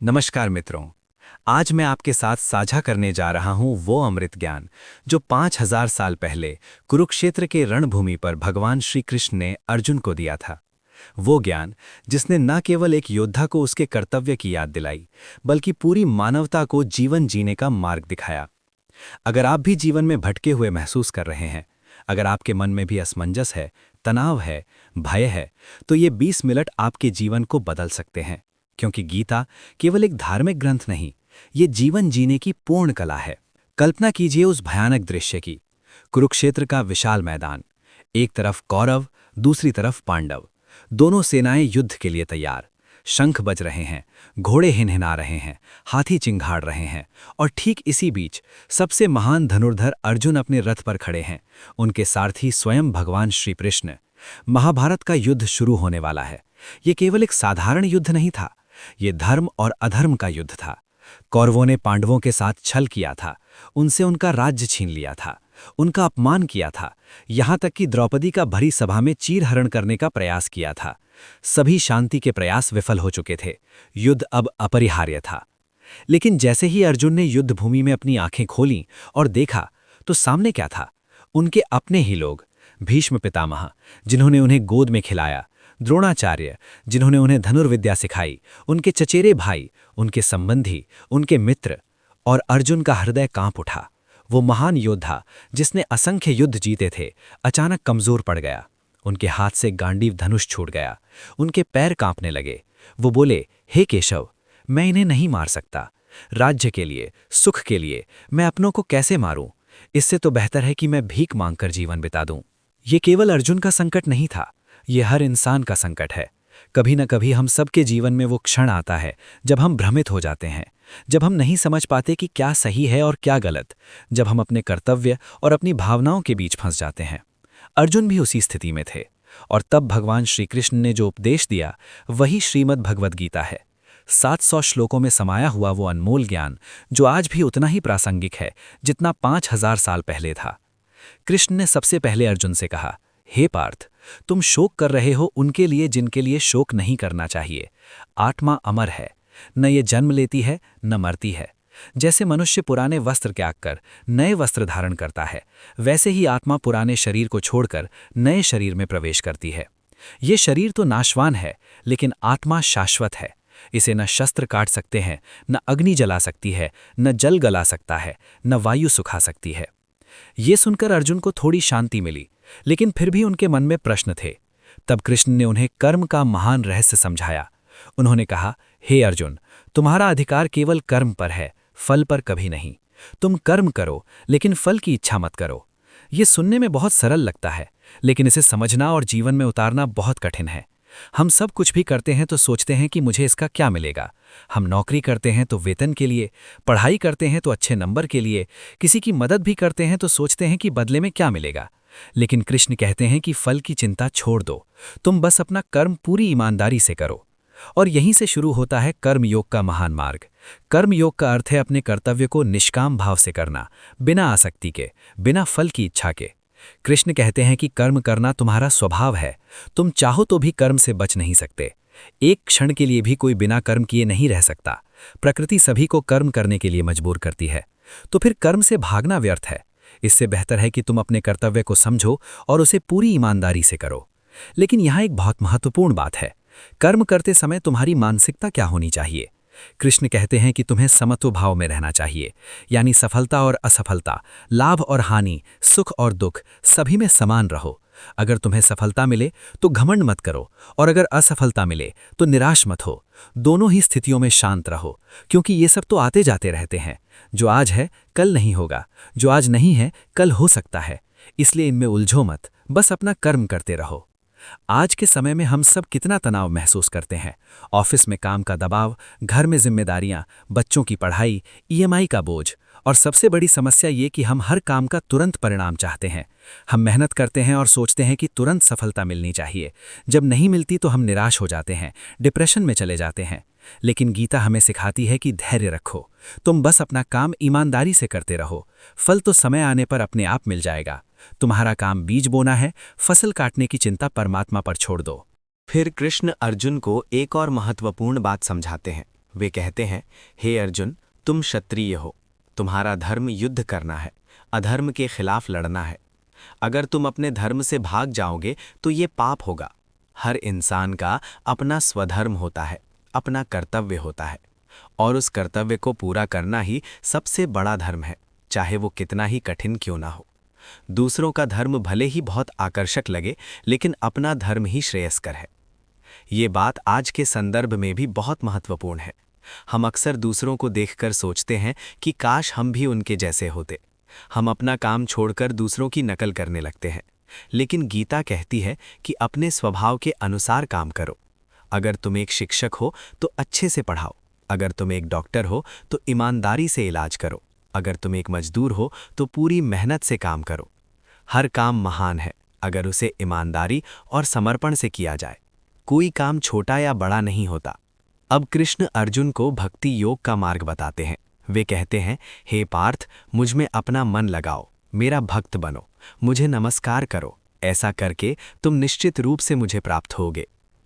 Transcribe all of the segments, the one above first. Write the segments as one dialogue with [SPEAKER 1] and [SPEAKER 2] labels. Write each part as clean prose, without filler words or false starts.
[SPEAKER 1] नमस्कार मित्रों। आज मैं आपके साथ साझा करने जा रहा हूं वो अमृत ज्ञान जो 5000 साल पहले कुरुक्षेत्र के रणभूमि पर भगवान श्री कृष्ण ने अर्जुन को दिया था। वो ज्ञान जिसने न केवल एक योद्धा को उसके कर्तव्य की याद दिलाई, बल्कि पूरी मानवता को जीवन जीने का मार्ग दिखाया। अगर आप भी जीवन में भटके हुए महसूस कर रहे हैं, अगर आपके मन में भी असमंजस है, तनाव है, भय है, तो ये 20 मिनट आपके जीवन को बदल सकते हैं। क्योंकि गीता केवल एक धार्मिक ग्रंथ नहीं, ये जीवन जीने की पूर्ण कला है। कल्पना कीजिए उस भयानक दृश्य की। कुरुक्षेत्र का विशाल मैदान, एक तरफ कौरव, दूसरी तरफ पांडव। दोनों सेनाएं युद्ध के लिए तैयार। शंख बज रहे हैं, घोड़े हिनहिना रहे हैं, हाथी चिंघाड़ रहे हैं, और ठीक इसी बीच सबसे महान धनुर्धर अर्जुन अपने रथ पर खड़े हैं। उनके सारथी स्वयं भगवान श्री कृष्ण। महाभारत का युद्ध शुरू होने वाला है। ये केवल एक साधारण युद्ध नहीं था, ये धर्म और अधर्म का युद्ध था। कौरवों ने पांडवों के साथ छल किया था, उनसे उनका राज्य छीन लिया था, उनका अपमान किया था, यहां तक कि द्रौपदी का भरी सभा में चीरहरण करने का प्रयास किया था। सभी शांति के प्रयास विफल हो चुके थे। युद्ध अब अपरिहार्य था। लेकिन जैसे ही अर्जुन ने युद्ध भूमि में अपनी आंखें खोलीं और देखा, तो सामने क्या था? उनके अपने ही लोग। भीष्म पितामह, जिन्होंने उन्हें गोद में खिलाया, द्रोणाचार्य, जिन्होंने उन्हें धनुर्विद्या सिखाई, उनके चचेरे भाई, उनके संबंधी, उनके मित्र। और अर्जुन का हृदय कांप उठा। वो महान योद्धा जिसने असंख्य युद्ध जीते थे, अचानक कमजोर पड़ गया। उनके हाथ से गांडीव धनुष छूट गया। उनके पैर कांपने लगे। वो बोले, हे केशव, मैं इन्हें नहीं मार सकता। राज्य के लिए, सुख के लिए मैं अपनों को कैसे मारूं? इससे तो बेहतर है कि मैं भीख मांगकर जीवन बिता दूं। ये केवल अर्जुन का संकट नहीं था, ये हर इंसान का संकट है। कभी न कभी हम सबके जीवन में वो क्षण आता है जब हम भ्रमित हो जाते हैं, जब हम नहीं समझ पाते कि क्या सही है और क्या गलत, जब हम अपने कर्तव्य और अपनी भावनाओं के बीच फंस जाते हैं। अर्जुन भी उसी स्थिति में थे, और तब भगवान श्री कृष्ण ने जो उपदेश दिया वही श्रीमद् भगवद गीता है। 700 श्लोकों में समाया हुआ वो अनमोल ज्ञान जो आज भी उतना ही प्रासंगिक है जितना 5000 साल पहले था। कृष्ण ने सबसे पहले अर्जुन से कहा, हे पार्थ, तुम शोक कर रहे हो उनके लिए जिनके लिए शोक नहीं करना चाहिए। आत्मा अमर है, न ये जन्म लेती है न मरती है। जैसे मनुष्य पुराने वस्त्र त्याग कर नए वस्त्र धारण करता है, वैसे ही आत्मा पुराने शरीर को छोड़कर नए शरीर में प्रवेश करती है। ये शरीर तो नाशवान है, लेकिन आत्मा शाश्वत है। इसे न शस्त्र काट सकते हैं, न अग्नि जला सकती है, न जल गला सकता है, न वायु सुखा सकती है। ये सुनकर अर्जुन को थोड़ी शांति मिली, लेकिन फिर भी उनके मन में प्रश्न थे। तब कृष्ण ने उन्हें कर्म का महान रहस्य समझाया। उन्होंने कहा, हे अर्जुन, तुम्हारा अधिकार केवल कर्म पर है, फल पर कभी नहीं। तुम कर्म करो, लेकिन फल की इच्छा मत करो। ये सुनने में बहुत सरल लगता है, लेकिन इसे समझना और जीवन में उतारना बहुत कठिन है। हम सब कुछ भी करते हैं तो सोचते हैं कि मुझे इसका क्या मिलेगा। हम नौकरी करते हैं तो वेतन के लिए, पढ़ाई करते हैं तो अच्छे नंबर के लिए, किसी की मदद भी करते हैं तो सोचते हैं कि बदले में क्या मिलेगा। लेकिन कृष्ण कहते हैं कि फल की चिंता छोड़ दो, तुम बस अपना कर्म पूरी ईमानदारी से करो। और यहीं से शुरू होता है कर्मयोग का महान मार्ग। कर्मयोग का अर्थ है अपने कर्तव्य को निष्काम भाव से करना, बिना आसक्ति के, बिना फल की इच्छा के। कृष्ण कहते हैं कि कर्म करना तुम्हारा स्वभाव है, तुम चाहो तो भी कर्म से बच नहीं सकते। एक क्षण के लिए भी कोई बिना कर्म किए नहीं रह सकता। प्रकृति सभी को कर्म करने के लिए मजबूर करती है, तो फिर कर्म से भागना व्यर्थ है। इससे बेहतर है कि तुम अपने कर्तव्य को समझो और उसे पूरी ईमानदारी से करो। लेकिन यहाँ एक बहुत महत्वपूर्ण बात है, कर्म करते समय तुम्हारी मानसिकता क्या होनी चाहिए? कृष्ण कहते हैं कि तुम्हें समत्व भाव में रहना चाहिए, यानी सफलता और असफलता, लाभ और हानि, सुख और दुख, सभी में समान रहो। अगर तुम्हें सफलता मिले तो घमंड मत करो, और अगर असफलता मिले तो निराश मत हो। दोनों ही स्थितियों में शांत रहो, क्योंकि ये सब तो आते जाते रहते हैं। जो आज है कल नहीं होगा, जो आज नहीं है कल हो सकता है। इसलिए इनमें उलझो मत, बस अपना कर्म करते रहो। आज के समय में हम सब कितना तनाव महसूस करते हैं। ऑफिस में काम का दबाव, घर में जिम्मेदारियां, बच्चों की पढ़ाई, ईएमआई का बोझ, और सबसे बड़ी समस्या ये कि हम हर काम का तुरंत परिणाम चाहते हैं। हम मेहनत करते हैं और सोचते हैं कि तुरंत सफलता मिलनी चाहिए। जब नहीं मिलती तो हम निराश हो जाते हैं, डिप्रेशन में चले जाते हैं। लेकिन गीता हमें सिखाती है कि धैर्य रखो, तुम बस अपना काम ईमानदारी से करते रहो। फल तो समय आने पर अपने आप मिल जाएगा। तुम्हारा काम बीज बोना है, फसल काटने की चिंता परमात्मा पर छोड़ दो।
[SPEAKER 2] फिर कृष्ण अर्जुन को एक और महत्वपूर्ण बात समझाते हैं। वे कहते हैं, हे अर्जुन, तुम क्षत्रिय हो, तुम्हारा धर्म युद्ध करना है, अधर्म के खिलाफ लड़ना है। अगर तुम अपने धर्म से भाग जाओगे तो ये पाप होगा। हर इंसान का अपना स्वधर्म होता है, अपना कर्तव्य होता है, और उस कर्तव्य को पूरा करना ही सबसे बड़ा धर्म है, चाहे वो कितना ही कठिन क्यों ना हो। दूसरों का धर्म भले ही बहुत आकर्षक लगे, लेकिन अपना धर्म ही श्रेयस्कर है। ये बात आज के संदर्भ में भी बहुत महत्वपूर्ण है। हम अक्सर दूसरों को देखकर सोचते हैं कि काश हम भी उनके जैसे होते। हम अपना काम छोड़कर दूसरों की नकल करने लगते हैं। लेकिन गीता कहती है कि अपने स्वभाव के अनुसार काम करो। अगर तुम एक शिक्षक हो तो अच्छे से पढ़ाओ, अगर तुम एक डॉक्टर हो तो ईमानदारी से इलाज करो, अगर तुम एक मजदूर हो तो पूरी मेहनत से काम करो। हर काम महान है अगर उसे ईमानदारी और समर्पण से किया जाए। कोई काम छोटा या बड़ा नहीं होता। अब कृष्ण अर्जुन को भक्ति योग का मार्ग बताते हैं। वे कहते हैं, हे पार्थ, मुझ में अपना मन लगाओ, मेरा भक्त बनो, मुझे नमस्कार करो। ऐसा करके तुम निश्चित रूप से मुझे प्राप्त होगे।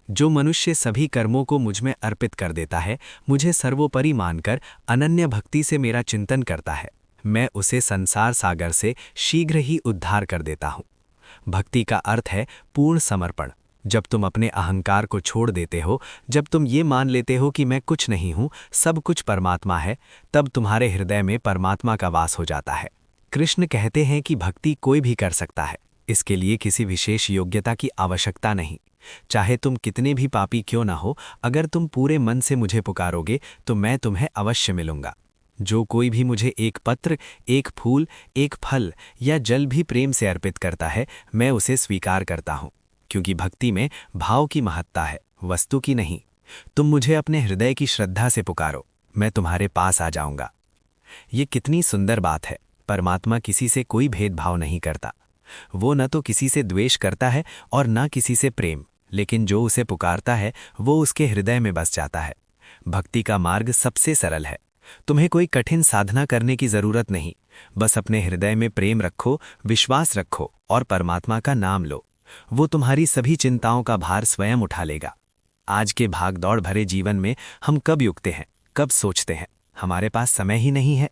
[SPEAKER 2] जो मनुष्य सभी कर्मों को मुझ में अर्पित कर देता है, मुझे सर्वोपरि मानकर अनन्य भक्ति से मेरा चिंतन करता है, मैं उसे संसार सागर से शीघ्र ही उद्धार कर देता हूँ। भक्ति का अर्थ है पूर्ण समर्पण। जब तुम अपने अहंकार को छोड़ देते हो, जब तुम ये मान लेते हो कि मैं कुछ नहीं हूँ, सब कुछ परमात्मा है, तब तुम्हारे हृदय में परमात्मा का वास हो जाता है। कृष्ण कहते हैं कि भक्ति कोई भी कर सकता है, इसके लिए किसी विशेष योग्यता की आवश्यकता नहीं। चाहे तुम कितने भी पापी क्यों ना हो, अगर तुम पूरे मन से मुझे पुकारोगे तो मैं तुम्हें अवश्य मिलूंगा। जो कोई भी मुझे एक पत्र, एक फूल, एक फल या जल भी प्रेम से अर्पित करता है, मैं उसे स्वीकार करता हूँ, क्योंकि भक्ति में भाव की महत्ता है, वस्तु की नहीं। तुम मुझे अपने हृदय की श्रद्धा से पुकारो, मैं तुम्हारे पास आ जाऊंगा। ये कितनी सुंदर बात है। परमात्मा किसी से कोई भेदभाव नहीं करता। वो न तो किसी से द्वेष करता है और न किसी से प्रेम, लेकिन जो उसे पुकारता है वो उसके हृदय में बस जाता है। भक्ति का मार्ग सबसे सरल है। तुम्हें कोई कठिन साधना करने की जरूरत नहीं। बस अपने हृदय में प्रेम रखो, विश्वास रखो और परमात्मा का नाम लो। वो तुम्हारी सभी चिंताओं का भार स्वयं उठा लेगा। आज के भागदौड़ भरे जीवन में हम कब युक्ते हैं, कब सोचते हैं, हमारे पास समय ही नहीं है।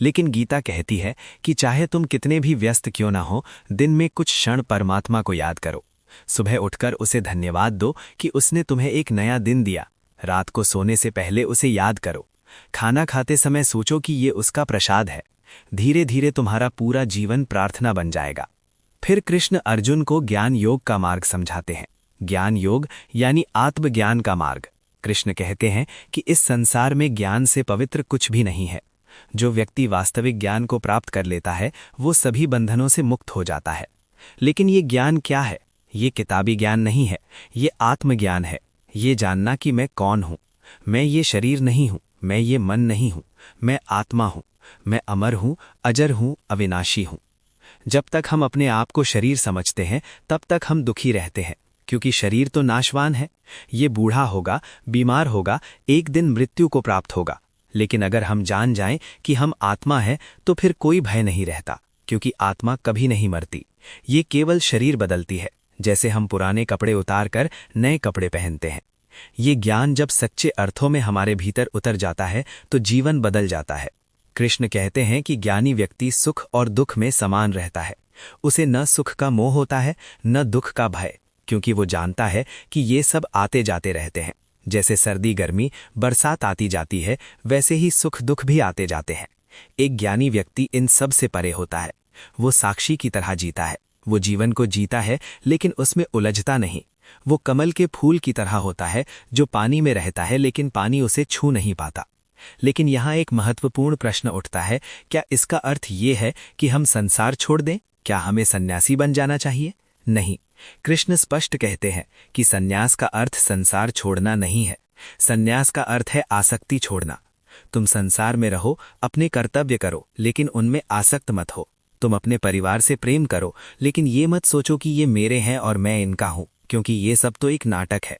[SPEAKER 2] लेकिन गीता कहती है कि चाहे तुम कितने भी व्यस्त क्यों ना हो, दिन में कुछ क्षण परमात्मा को याद करो। सुबह उठकर उसे धन्यवाद दो कि उसने तुम्हें एक नया दिन दिया। रात को सोने से पहले उसे याद करो। खाना खाते समय सोचो कि ये उसका प्रसाद है। धीरे धीरे तुम्हारा पूरा जीवन प्रार्थना बन जाएगा। फिर कृष्ण अर्जुन को ज्ञान योग का मार्ग समझाते हैं। ज्ञान योग यानी आत्मज्ञान का मार्ग। कृष्ण कहते हैं कि इस संसार में ज्ञान से पवित्र कुछ भी नहीं है। जो व्यक्ति वास्तविक ज्ञान को प्राप्त कर लेता है वो सभी बंधनों से मुक्त हो जाता है। लेकिन ये ज्ञान क्या है? ये किताबी ज्ञान नहीं है, ये आत्मज्ञान है। ये जानना कि मैं कौन हूँ। मैं ये शरीर नहीं हूँ, मैं ये मन नहीं हूँ, मैं आत्मा हूँ, मैं अमर हूँ, अजर हूँ, अविनाशी हूँ। जब तक हम अपने आप को शरीर समझते हैं तब तक हम दुखी रहते हैं, क्योंकि शरीर तो नाशवान है। ये बूढ़ा होगा, बीमार होगा, एक दिन मृत्यु को प्राप्त होगा। लेकिन अगर हम जान जाएं कि हम आत्मा है तो फिर कोई भय नहीं रहता, क्योंकि आत्मा कभी नहीं मरती। ये केवल शरीर बदलती है, जैसे हम पुराने कपड़े उतारकर नए कपड़े पहनते हैं। ये ज्ञान जब सच्चे अर्थों में हमारे भीतर उतर जाता है तो जीवन बदल जाता है। कृष्ण कहते हैं कि ज्ञानी व्यक्ति सुख और दुख में समान रहता है। उसे न सुख का मोह होता है न दुख का भय, क्योंकि वो जानता है कि ये सब आते जाते रहते हैं। जैसे सर्दी गर्मी बरसात आती जाती है, वैसे ही सुख दुख भी आते जाते हैं। एक ज्ञानी व्यक्ति इन सब से परे होता है। वो साक्षी की तरह जीता है। वो जीवन को जीता है लेकिन उसमें उलझता नहीं। वो कमल के फूल की तरह होता है जो पानी में रहता है लेकिन पानी उसे छू नहीं पाता। लेकिन यहाँ एक महत्वपूर्ण प्रश्न उठता है, क्या इसका अर्थ ये है कि हम संसार छोड़ दें? क्या हमें सन्यासी बन जाना चाहिए? नहीं। कृष्ण स्पष्ट कहते हैं कि सन्यास का अर्थ संसार छोड़ना नहीं है। सन्यास का अर्थ है आसक्ति छोड़ना। तुम संसार में रहो, अपने कर्तव्य करो, लेकिन उनमें आसक्त मत हो। तुम अपने परिवार से प्रेम करो, लेकिन ये मत सोचो कि ये मेरे हैं और मैं इनका हूं, क्योंकि ये सब तो एक नाटक है।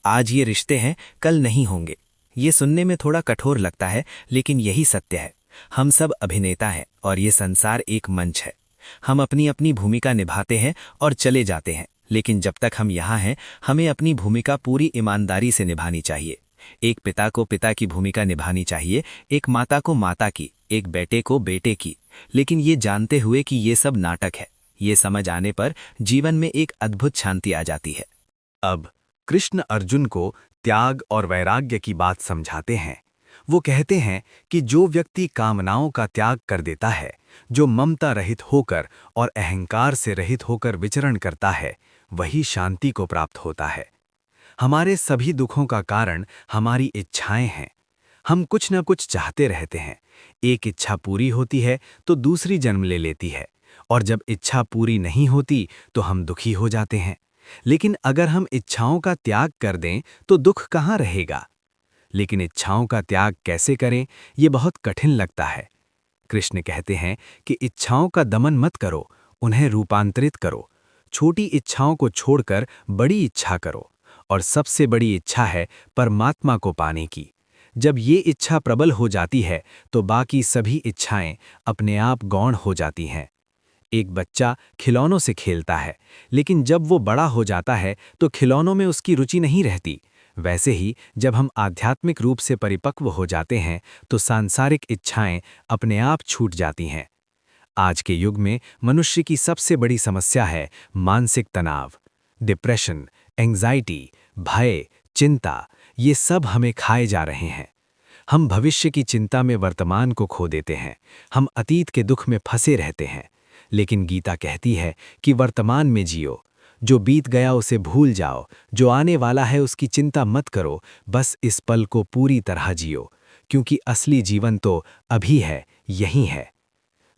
[SPEAKER 2] आज ये रिश्ते हैं, कल नहीं होंगे। ये सुनने में थोड़ा कठोर लगता है, लेकिन यही सत्य है। हम सब अभिनेता हैं और ये संसार एक मंच है। हम अपनी अपनी भूमिका निभाते हैं और चले जाते हैं, लेकिन जब तक हम यहाँ हैं हमें अपनी भूमिका पूरी ईमानदारी से निभानी चाहिए।
[SPEAKER 1] एक पिता को पिता की भूमिका निभानी चाहिए, एक माता को माता की, एक बेटे को बेटे की, लेकिन ये जानते हुए कि ये सब नाटक है। ये समझ आने पर जीवन में एक अद्भुत शांति आ जाती है। अब कृष्ण अर्जुन को त्याग और वैराग्य की बात समझाते हैं। वो कहते हैं कि जो व्यक्ति कामनाओं का त्याग कर देता है, जो ममता रहित होकर और अहंकार से रहित होकर विचरण करता है, वही शांति को प्राप्त होता है। हमारे सभी दुखों का कारण हमारी इच्छाएं हैं। हम कुछ न कुछ चाहते रहते हैं। एक इच्छा पूरी होती है तो दूसरी जन्म ले लेती है, और जब इच्छा पूरी नहीं होती तो हम दुखी हो जाते हैं। लेकिन अगर हम इच्छाओं का त्याग कर दें तो दुख कहाँ रहेगा? लेकिन इच्छाओं का त्याग कैसे करें, ये बहुत कठिन लगता है। कृष्ण कहते हैं कि इच्छाओं का दमन मत करो, उन्हें रूपांतरित करो। छोटी इच्छाओं को छोड़कर बड़ी इच्छा करो, और सबसे बड़ी इच्छा है परमात्मा को पाने की। जब ये इच्छा प्रबल हो जाती है तो बाकी सभी इच्छाएं अपने आप गौण हो जाती हैं। एक बच्चा खिलौनों से खेलता है, लेकिन जब वो बड़ा हो जाता है तो खिलौनों में उसकी रुचि नहीं रहती। वैसे ही जब हम आध्यात्मिक रूप से परिपक्व हो जाते हैं तो सांसारिक इच्छाएं अपने आप छूट जाती हैं। आज के युग में मनुष्य की सबसे बड़ी समस्या है मानसिक तनाव, डिप्रेशन, एंजाइटी, भय, चिंता। ये सब हमें खाए जा रहे हैं। हम भविष्य की चिंता में वर्तमान को खो देते हैं। हम अतीत के दुख में फंसे रहते हैं। लेकिन गीता कहती है कि वर्तमान में जियो, जो बीत गया उसे भूल जाओ, जो आने वाला है उसकी चिंता मत करो, बस इस पल को पूरी तरह जियो, क्योंकि असली जीवन तो अभी है, यही है।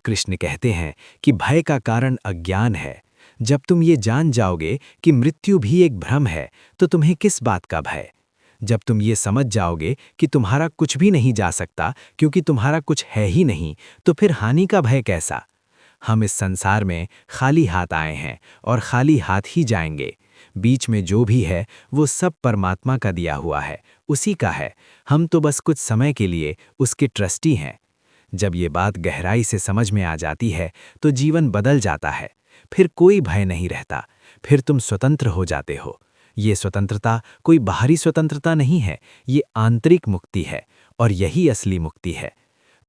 [SPEAKER 1] कृष्ण कहते हैं कि भय का कारण अज्ञान है। जब तुम ये जान जाओगे कि मृत्यु भी एक भ्रम है, तो तुम्हें किस बात का भय? जब तुम ये समझ जाओगे कि तुम्हारा कुछ भी नहीं जा सकता क्योंकि तुम्हारा कुछ है ही नहीं, तो फिर हानि का भय कैसा? हम इस संसार में खाली हाथ आए हैं और खाली हाथ ही जाएंगे। बीच में जो भी है वो सब परमात्मा का दिया हुआ है, उसी का है। हम तो बस कुछ समय के लिए उसके ट्रस्टी हैं। जब ये बात गहराई से समझ में आ जाती है तो जीवन बदल जाता है। फिर कोई भय नहीं रहता, फिर तुम स्वतंत्र हो जाते हो। ये स्वतंत्रता कोई बाहरी स्वतंत्रता नहीं है, ये आंतरिक मुक्ति है, और यही असली मुक्ति है।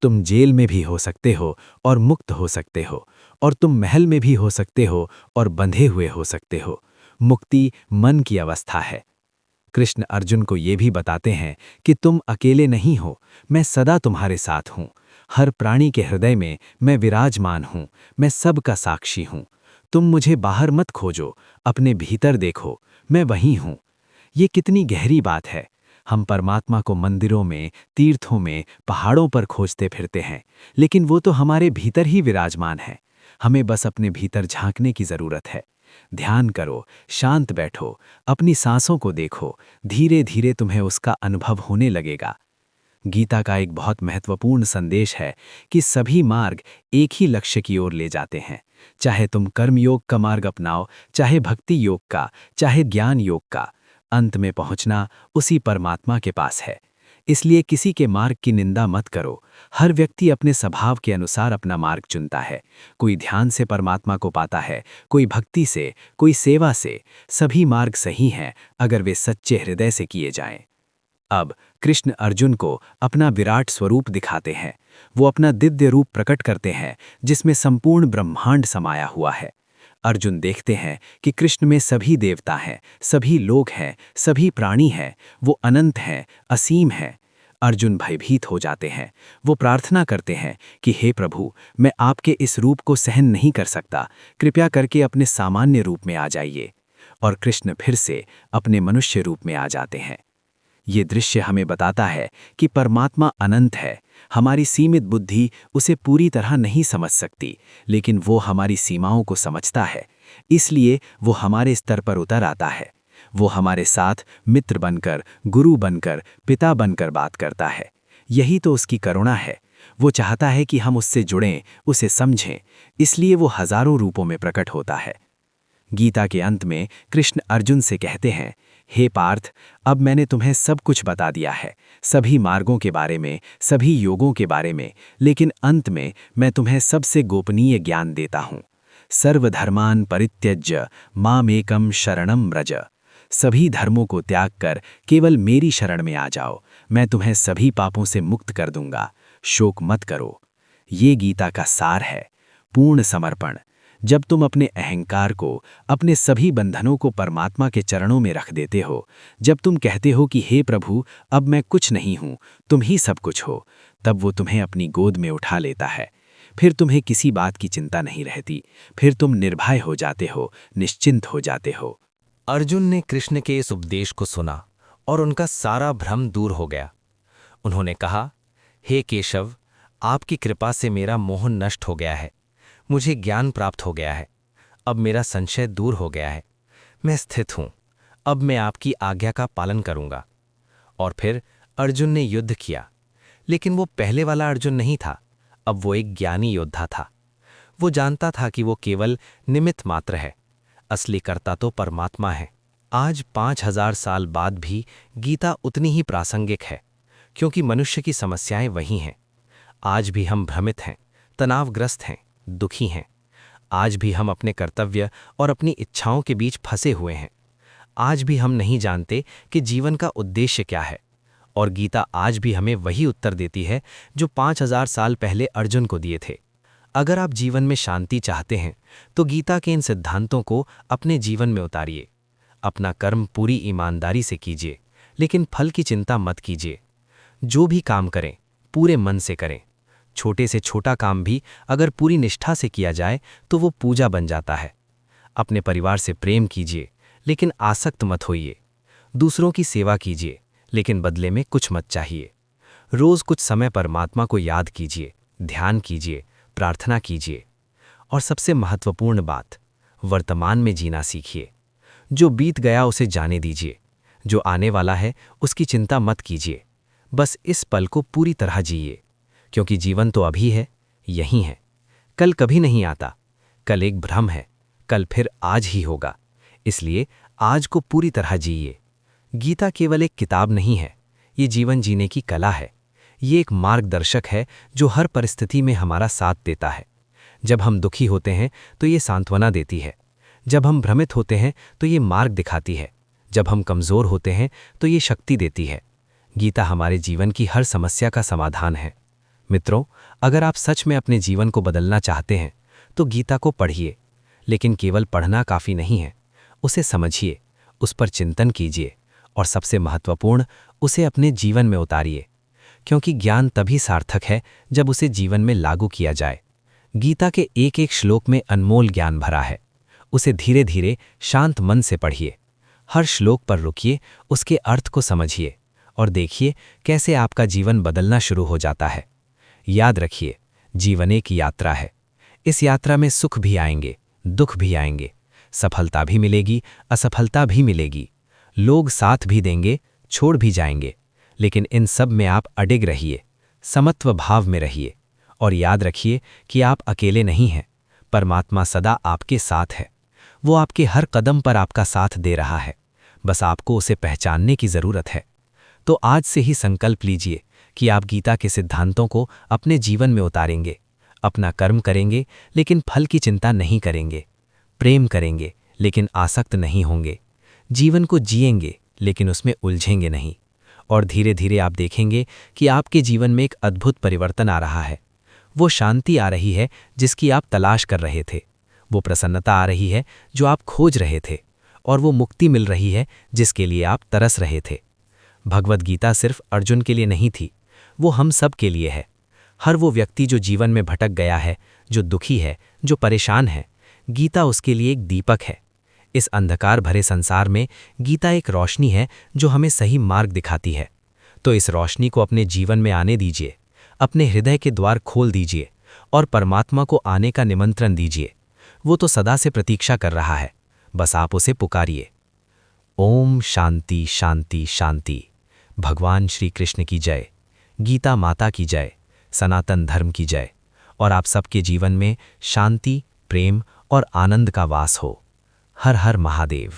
[SPEAKER 1] तुम जेल में भी हो सकते हो और मुक्त हो सकते हो, और तुम महल में भी हो सकते हो और बंधे हुए हो सकते हो। मुक्ति मन की अवस्था है। कृष्ण अर्जुन को ये भी बताते हैं कि तुम अकेले नहीं हो, मैं सदा तुम्हारे साथ हूँ। हर प्राणी के हृदय में मैं विराजमान हूँ, मैं सबका साक्षी हूँ। तुम मुझे बाहर मत खोजो, अपने भीतर देखो, मैं वहीं हूँ। ये कितनी गहरी बात है। हम परमात्मा को मंदिरों में, तीर्थों में, पहाड़ों पर खोजते फिरते हैं, लेकिन वो तो हमारे भीतर ही विराजमान है। हमें बस अपने भीतर झांकने की ज़रूरत है। ध्यान करो, शांत बैठो, अपनी सांसों को देखो, धीरे धीरे तुम्हें उसका अनुभव होने लगेगा। गीता का एक बहुत महत्वपूर्ण संदेश है कि सभी मार्ग एक ही लक्ष्य की ओर ले जाते हैं। चाहे तुम कर्म योग का मार्ग अपनाओ, चाहे भक्ति योग का, चाहे ज्ञान योग का, अंत में पहुंचना उसी परमात्मा के पास है। इसलिए किसी के मार्ग की निंदा मत करो। हर व्यक्ति अपने स्वभाव के अनुसार अपना मार्ग चुनता है। कोई ध्यान से परमात्मा को पाता है, कोई भक्ति से, कोई सेवा से। सभी मार्ग सही हैं अगर वे सच्चे हृदय से किए जाएं। अब कृष्ण अर्जुन को अपना विराट स्वरूप दिखाते हैं। वो अपना दिव्य रूप प्रकट करते हैं जिसमें संपूर्ण ब्रह्मांड समाया हुआ है। अर्जुन देखते हैं कि कृष्ण में सभी देवता हैं, सभी लोग हैं, सभी प्राणी हैं। वो अनंत हैं, असीम हैं। अर्जुन भयभीत हो जाते हैं। वो प्रार्थना करते हैं कि हे प्रभु, मैं आपके इस रूप को सहन नहीं कर सकता, कृपया करके अपने सामान्य रूप में आ जाइए। और कृष्ण फिर से अपने मनुष्य रूप में आ जाते हैं। ये दृश्य हमें बताता है कि परमात्मा अनंत है। हमारी सीमित बुद्धि उसे पूरी तरह नहीं समझ सकती, लेकिन वो हमारी सीमाओं को समझता है। इसलिए वो हमारे स्तर पर उतर आता है। वो हमारे साथ मित्र बनकर, गुरु बनकर, पिता बनकर बात करता है। यही तो उसकी करुणा है। वो चाहता है कि हम उससे जुड़ें, उसे समझें। इसलिए वो हजारों रूपों में प्रकट होता है। गीता के अंत में कृष्ण अर्जुन से कहते हैं, हे पार्थ, अब मैंने तुम्हें सब कुछ बता दिया है, सभी मार्गों के बारे में, सभी योगों के बारे में, लेकिन अंत में मैं तुम्हें सबसे गोपनीय ज्ञान देता हूँ। सर्वधर्मान परित्यज्य मामेकम शरणम व्रज। सभी धर्मों को त्याग कर केवल मेरी शरण में आ जाओ, मैं तुम्हें सभी पापों से मुक्त कर दूंगा। शोक मत करो। ये गीता का सार है, पूर्ण समर्पण। जब तुम अपने अहंकार को, अपने सभी बंधनों को परमात्मा के चरणों में रख देते हो, जब तुम कहते हो कि हे प्रभु, अब मैं कुछ नहीं हूँ, तुम ही सब कुछ हो, तब वो तुम्हें अपनी गोद में उठा लेता है। फिर तुम्हें किसी बात की चिंता नहीं रहती, फिर तुम निर्भय हो जाते हो, निश्चिंत हो जाते हो।
[SPEAKER 2] अर्जुन ने कृष्ण के इस उपदेश को सुना और उनका सारा भ्रम दूर हो गया। उन्होंने कहा, हे केशव, आपकी कृपा से मेरा मोह नष्ट हो गया है, मुझे ज्ञान प्राप्त हो गया है, अब मेरा संशय दूर हो गया है, मैं स्थित हूं, अब मैं आपकी आज्ञा का पालन करूंगा। और फिर अर्जुन ने युद्ध किया, लेकिन वो पहले वाला अर्जुन नहीं था, अब वो एक ज्ञानी योद्धा था। वो जानता था कि वो केवल निमित्त मात्र है, असली कर्ता तो परमात्मा है। आज 5000 साल बाद भी गीता उतनी ही प्रासंगिक है, क्योंकि मनुष्य की समस्याएं वही हैं। आज भी हम भ्रमित हैं, तनावग्रस्त हैं, दुखी हैं। आज भी हम अपने कर्तव्य और अपनी इच्छाओं के बीच फंसे हुए हैं। आज भी हम नहीं जानते कि जीवन का उद्देश्य क्या है। और गीता आज भी हमें वही उत्तर देती है जो 5000 साल पहले अर्जुन को दिए थे। अगर आप जीवन में शांति चाहते हैं तो गीता के इन सिद्धांतों को अपने जीवन में उतारिए। अपना कर्म पूरी ईमानदारी से कीजिए, लेकिन फल की चिंता मत कीजिए। जो भी काम करें पूरे मन से करें। छोटे से छोटा काम भी अगर पूरी निष्ठा से किया जाए तो वो पूजा बन जाता है। अपने परिवार से प्रेम कीजिए, लेकिन आसक्त मत होइए। दूसरों की सेवा कीजिए, लेकिन बदले में कुछ मत चाहिए। रोज कुछ समय परमात्मा को याद कीजिए, ध्यान कीजिए, प्रार्थना कीजिए। और सबसे महत्वपूर्ण बात, वर्तमान में जीना सीखिए। जो बीत गया उसे जाने दीजिए, जो आने वाला है उसकी चिंता मत कीजिए। बस इस पल को पूरी तरह जिए, क्योंकि जीवन तो अभी है, यही है। कल कभी नहीं आता, कल एक भ्रम है, कल फिर आज ही होगा। इसलिए आज को पूरी तरह जिए। गीता केवल एक किताब नहीं है, ये जीवन जीने की कला है। ये एक मार्गदर्शक है जो हर परिस्थिति में हमारा साथ देता है। जब हम दुखी होते हैं तो ये सांत्वना देती है। जब हम भ्रमित होते हैं तो ये मार्ग दिखाती है। जब हम कमज़ोर होते हैं तो ये शक्ति देती है। गीता हमारे जीवन की हर समस्या का समाधान है। मित्रों, अगर आप सच में अपने जीवन को बदलना चाहते हैं तो गीता को पढ़िए। लेकिन केवल पढ़ना काफ़ी नहीं है, उसे समझिए, उस पर चिंतन कीजिए और सबसे महत्वपूर्ण, उसे अपने जीवन में उतारिए। क्योंकि ज्ञान तभी सार्थक है जब उसे जीवन में लागू किया जाए। गीता के एक एक श्लोक में अनमोल ज्ञान भरा है। उसे धीरे धीरे शांत मन से पढ़िए। हर श्लोक पर रुकिए, उसके अर्थ को समझिए और देखिए कैसे आपका जीवन बदलना शुरू हो जाता है। याद रखिए, जीवन एक यात्रा है। इस यात्रा में सुख भी आएंगे, दुख भी आएंगे, सफलता भी मिलेगी, असफलता भी मिलेगी। लोग साथ भी देंगे, छोड़ भी जाएंगे, लेकिन इन सब में आप अडिग रहिए, समत्व भाव में रहिए और याद रखिए कि आप अकेले नहीं हैं। परमात्मा सदा आपके साथ है। वो आपके हर कदम पर आपका साथ दे रहा है, बस आपको उसे पहचानने की ज़रूरत है। तो आज से ही संकल्प लीजिए कि आप गीता के सिद्धांतों को अपने जीवन में उतारेंगे। अपना कर्म करेंगे, लेकिन फल की चिंता नहीं करेंगे। प्रेम करेंगे, लेकिन आसक्त नहीं होंगे। जीवन को जिएंगे, लेकिन उसमें उलझेंगे नहीं। और धीरे धीरे आप देखेंगे कि आपके जीवन में एक अद्भुत परिवर्तन आ रहा है। वो शांति आ रही है जिसकी आप तलाश कर रहे थे। वो प्रसन्नता आ रही है जो आप खोज रहे थे। और वो मुक्ति मिल रही है जिसके लिए आप तरस रहे थे। भगवद गीता सिर्फ अर्जुन के लिए नहीं थी, वो हम सब के लिए है। हर वो व्यक्ति जो जीवन में भटक गया है, जो दुखी है, जो परेशान है, गीता उसके लिए एक दीपक है। इस अंधकार भरे संसार में गीता एक रोशनी है जो हमें सही मार्ग दिखाती है। तो इस रोशनी को अपने जीवन में आने दीजिए, अपने हृदय के द्वार खोल दीजिए और परमात्मा को आने का निमंत्रण दीजिए। वो तो सदा से प्रतीक्षा कर रहा है, बस आप उसे पुकारिए। ओम शांति शांति शांति। भगवान श्री कृष्ण की जय, गीता माता की जय, सनातन धर्म की जय। और आप सबके जीवन में शांति, प्रेम और आनंद का वास हो। हर हर महादेव।